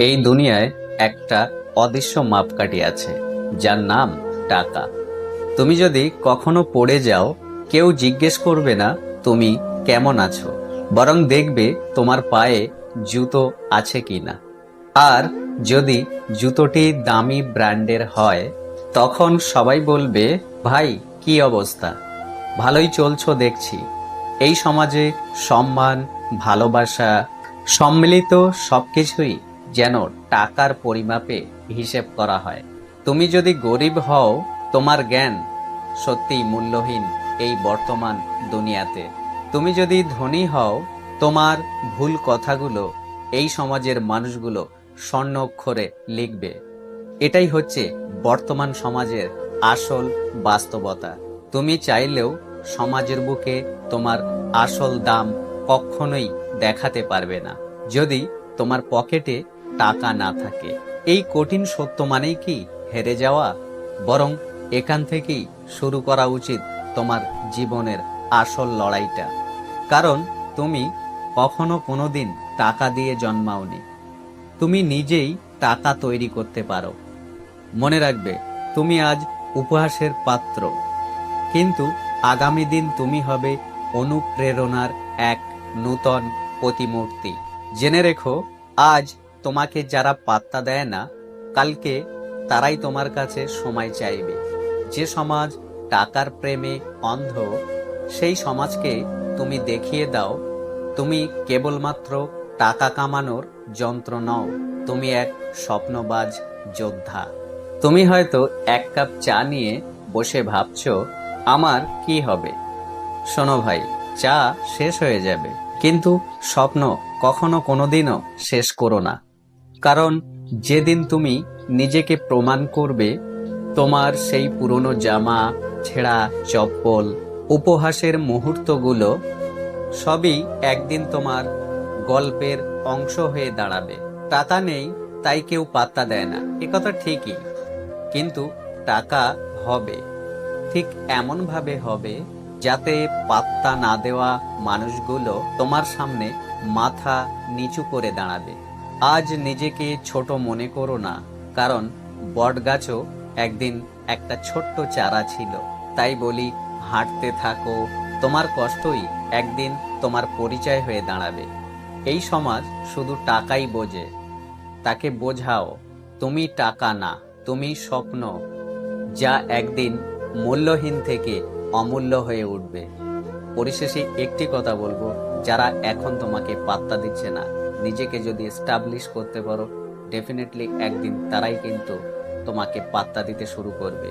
এই দুনিয়ায় একটা অদৃশ্য মাপকাঠি আছে, যার নাম টাকা। তুমি যদি কখনো পড়ে যাও, কেউ জিজ্ঞেস করবে না তুমি কেমন আছো, বরং দেখবে তোমার পায়ে জুতো আছে কিনা। আর যদি জুতোটি দামি ব্র্যান্ডের হয়, তখন সবাই বলবে, ভাই কি অবস্থা, ভালোই চলছো দেখছি। এই সমাজে সম্মান, ভালোবাসা, সম্মিলিত সবকিছুই যেন টাকার পরিমাপে হিসেব করা হয়। তুমি যদি গরিব হও, তোমার জ্ঞান সত্যিই মূল্যহীন এই বর্তমান দুনিয়াতে। তুমি যদি ধনী হও, তোমার ভুল কথাগুলো এই সমাজের মানুষগুলো স্বর্ণ অক্ষরে লিখবে। এটাই হচ্ছে বর্তমান সমাজের আসল বাস্তবতা। তুমি চাইলেও সমাজের বুকে তোমার আসল দাম কখনোই দেখাতে পারবে না, যদি তোমার পকেটে টাকা না থাকে। এই কঠিন সত্য মানেই কি হেরে যাওয়া? বরং এখান থেকেই শুরু করা উচিত তোমার জীবনের আসল লড়াইটা। কারণ তুমি কখনো কোনোদিন টাকা দিয়ে জন্মাওনি। তুমি নিজেই টাকা তৈরি করতে পারো। মনে রাখবে, তুমি আজ উপহাসের পাত্র, কিন্তু আগামী দিন তুমি হবে অনুপ্রেরণার এক নূতন প্রতিমূর্তি। জেনে রেখো, আজ তোমাকে যারা পাত্তা দেয় না, কালকে তারাই তোমার কাছে সময় চাইবে। যে সমাজ টাকার প্রেমে অন্ধ, সেই সমাজকে তুমি দেখিয়ে দাও, তুমি কেবলমাত্র টাকা কামানোর যন্ত্র নও, তুমি এক স্বপ্নবাজ যোদ্ধা। তুমি হয়তো এক কাপ চা নিয়ে বসে ভাবছো, আমার কি হবে। শোনো ভাই, চা শেষ হয়ে যাবে, কিন্তু স্বপ্ন কখনো কোনোদিনও শেষ করো না। কারণ যেদিন তুমি নিজেকে প্রমাণ করবে, তোমার সেই পুরনো জামা, ছেঁড়া চপ্পল, উপহাসের মুহূর্তগুলো সবই একদিন তোমার গল্পের অংশ হয়ে দাঁড়াবে। টাকা নেই তাই কেউ পাত্তা দেয় না, এ কথা ঠিকই, কিন্তু টাকা হবে, ঠিক এমন ভাবে হবে যাতে পাত্তা না দেওয়া মানুষগুলো তোমার সামনে মাথা নিচু করে দাঁড়াবে। আজ নিজেকে ছোট মনে করো না, কারণ বটগাছও একদিন একটা ছোট্ট চারা ছিল। তাই বলি, হাঁটতে থাকো, তোমার কষ্টই একদিন তোমার পরিচয় হয়ে দাঁড়াবে। এই সমাজ শুধু টাকাই বোঝে, তাকে বোঝাও তুমি টাকা না, তুমি স্বপ্ন, যা একদিন মূল্যহীন থেকে অমূল্য হয়ে উঠবে। পরিশেষে একটি কথা বলবো, যারা এখন তোমাকে পাত্তা দিচ্ছে না, নিজেকে যদি এস্টাবলিশ করতে পারো, ডেফিনেটলি একদিন তারাই কিন্তু তোমাকে পাত্তা দিতে শুরু করবে।